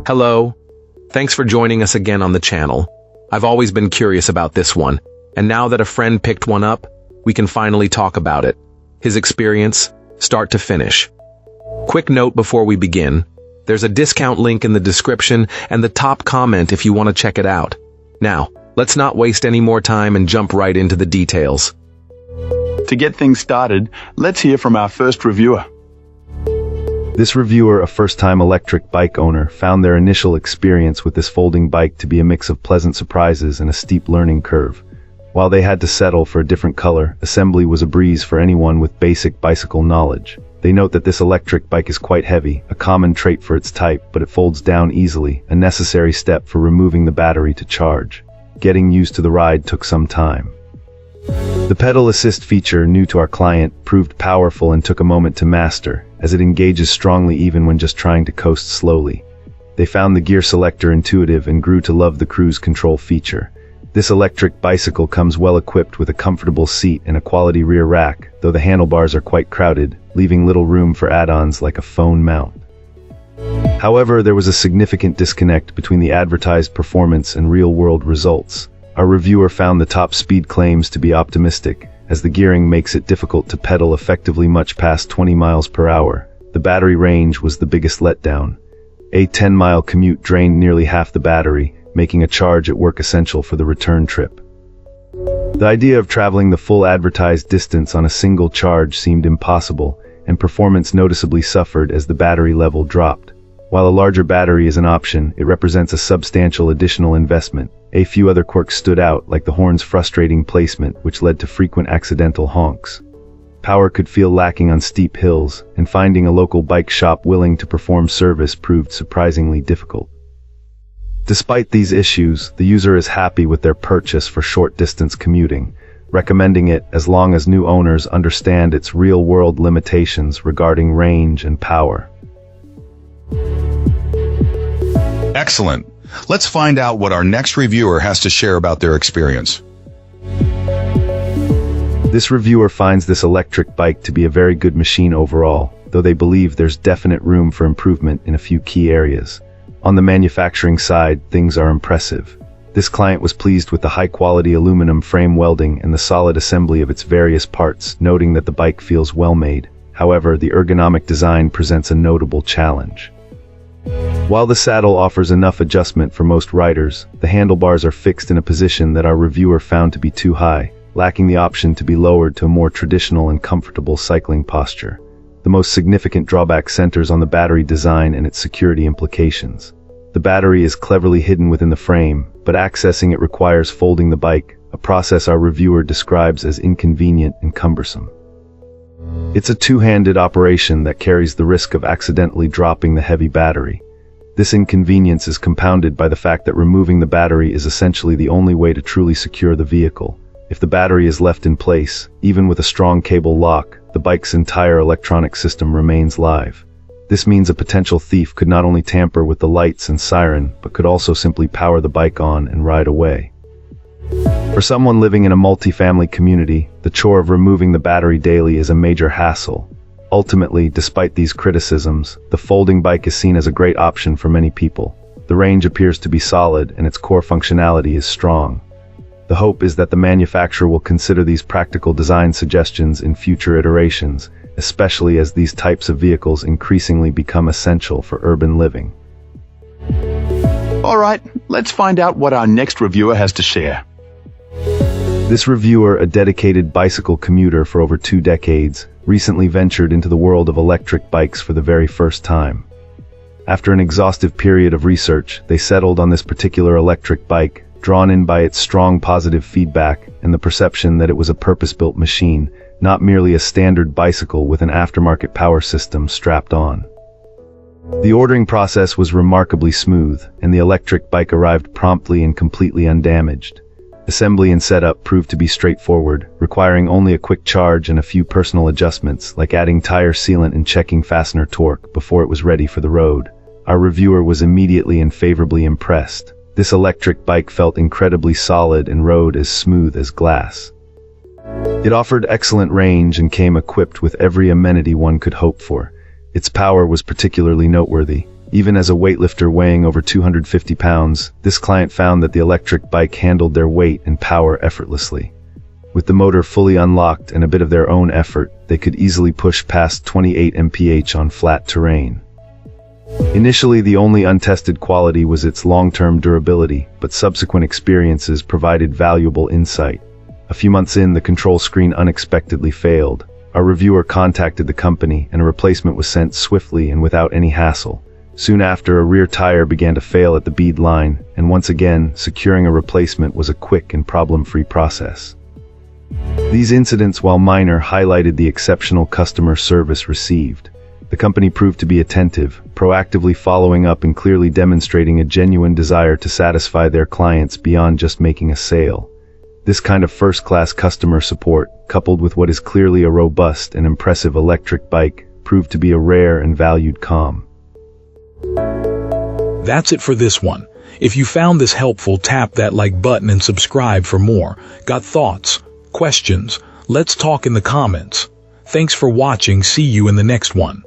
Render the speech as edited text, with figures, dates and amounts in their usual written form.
Hello. Thanks for joining us again on the channel. I've always been curious about this one, and now that a friend picked one up, we can finally talk about it. His experience, start to finish. Quick note before we begin. There's a discount link in the description and the top comment if you want to check it out. Now, let's not waste any more time and jump right into the details. To get things started, let's hear from our first reviewer. This reviewer, a first-time electric bike owner, found their initial experience with this folding bike to be a mix of pleasant surprises and a steep learning curve. While they had to settle for a different color, assembly was a breeze for anyone with basic bicycle knowledge. They note that this electric bike is quite heavy, a common trait for its type, but it folds down easily, a necessary step for removing the battery to charge. Getting used to the ride took some time. The pedal assist feature, new to our client, proved powerful and took a moment to master, as it engages strongly even when just trying to coast slowly. They found the gear selector intuitive and grew to love the cruise control feature. This electric bicycle comes well equipped with a comfortable seat and a quality rear rack, though the handlebars are quite crowded, leaving little room for add-ons like a phone mount. However, there was a significant disconnect between the advertised performance and real-world results. Our reviewer found the top speed claims to be optimistic, as the gearing makes it difficult to pedal effectively much past 20 miles per hour. The battery range was the biggest letdown. A 10-mile commute drained nearly half the battery, making a charge at work essential for the return trip. The idea of traveling the full advertised distance on a single charge seemed impossible, and performance noticeably suffered as the battery level dropped. While a larger battery is an option, it represents a substantial additional investment. A few other quirks stood out, like the horn's frustrating placement, which led to frequent accidental honks. Power could feel lacking on steep hills, and finding a local bike shop willing to perform service proved surprisingly difficult. Despite these issues, the user is happy with their purchase for short-distance commuting, recommending it as long as new owners understand its real-world limitations regarding range and power. Excellent. Let's find out what our next reviewer has to share about their experience. This reviewer finds this electric bike to be a very good machine overall, though they believe there's definite room for improvement in a few key areas. On the manufacturing side, things are impressive. This client was pleased with the high-quality aluminum frame welding and the solid assembly of its various parts, noting that the bike feels well made. However, the ergonomic design presents a notable challenge. While the saddle offers enough adjustment for most riders, the handlebars are fixed in a position that our reviewer found to be too high, lacking the option to be lowered to a more traditional and comfortable cycling posture. The most significant drawback centers on the battery design and its security implications. The battery is cleverly hidden within the frame, but accessing it requires folding the bike, a process our reviewer describes as inconvenient and cumbersome. It's a two-handed operation that carries the risk of accidentally dropping the heavy battery. This inconvenience is compounded by the fact that removing the battery is essentially the only way to truly secure the vehicle. If the battery is left in place, even with a strong cable lock, the bike's entire electronic system remains live. This means a potential thief could not only tamper with the lights and siren, but could also simply power the bike on and ride away. For someone living in a multi-family community, the chore of removing the battery daily is a major hassle. Ultimately, despite these criticisms, the folding bike is seen as a great option for many people. The range appears to be solid and its core functionality is strong. The hope is that the manufacturer will consider these practical design suggestions in future iterations, especially as these types of vehicles increasingly become essential for urban living. All right, let's find out what our next reviewer has to share. This reviewer, a dedicated bicycle commuter for over 2 decades, recently ventured into the world of electric bikes for the very first time. After an exhaustive period of research, they settled on this particular electric bike, drawn in by its strong positive feedback and the perception that it was a purpose-built machine, not merely a standard bicycle with an aftermarket power system strapped on. The ordering process was remarkably smooth, and the electric bike arrived promptly and completely undamaged. Assembly and setup proved to be straightforward, requiring only a quick charge and a few personal adjustments, like adding tire sealant and checking fastener torque before it was ready for the road. Our reviewer was immediately and favorably impressed. This electric bike felt incredibly solid and rode as smooth as glass. It offered excellent range and came equipped with every amenity one could hope for. Its power was particularly noteworthy. Even as a weightlifter weighing over 250 pounds, this client found that the electric bike handled their weight and power effortlessly. With the motor fully unlocked and a bit of their own effort, they could easily push past 28 mph on flat terrain. Initially, the only untested quality was its long-term durability, but subsequent experiences provided valuable insight. A few months in, the control screen unexpectedly failed. Our reviewer contacted the company, and a replacement was sent swiftly and without any hassle. Soon after, a rear tire began to fail at the bead line, and once again, securing a replacement was a quick and problem-free process. These incidents, while minor, highlighted the exceptional customer service received. The company proved to be attentive, proactively following up and clearly demonstrating a genuine desire to satisfy their clients beyond just making a sale. This kind of first-class customer support, coupled with what is clearly a robust and impressive electric bike, proved to be a rare and valued comm. That's it for this one. If you found this helpful, tap that like button and subscribe for more. Got thoughts? Questions? Let's talk in the comments. Thanks for watching. See you in the next one.